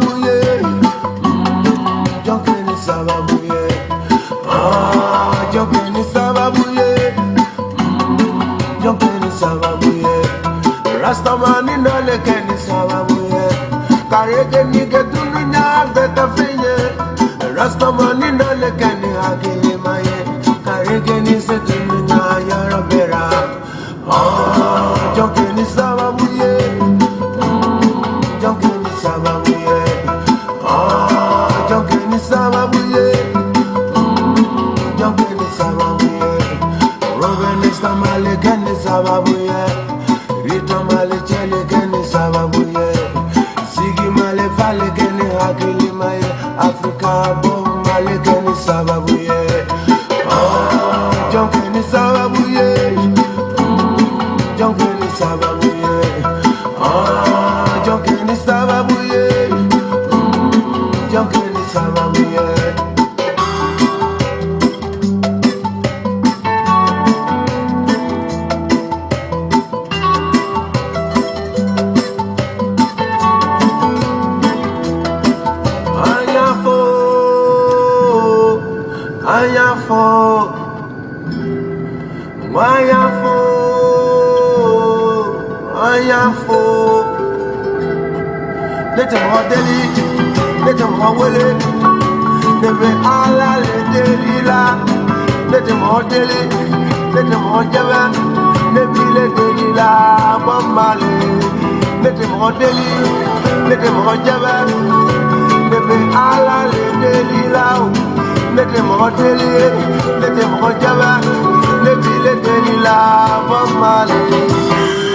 sababuye. Jonkeni sababuye. Jonkeni sababuye. Jonkeni sababuye. Rastamani no lekeni sababuye. Karege nige dunya beta feye. Rastamani no lekeni agile maye. Karege ni se dunya yara bera. Jonkeni sababuye. Jonkeni sababuye. Jonkeni sababuye. Jonkeni sababuye. Robin Istamale keni sababuye. Rita male chele keni sababuye. Sigi male fale keni hakili maye. Africa bom male keni sababuye. Jonkeni sababuye. Jonkeni sababuye. Jonkeni sababuye. Jonkeni sababuye. Let him hold the lead, let him hold the lead. Never alla let the lead. Let him hold the lead, let him hold the lead. Never let the lead. Bombale. Let him hold the lead, let him hold the lead. Never alla let the lead. Let him hold the lead, let him hold the lead. Never let the lead. Bombale.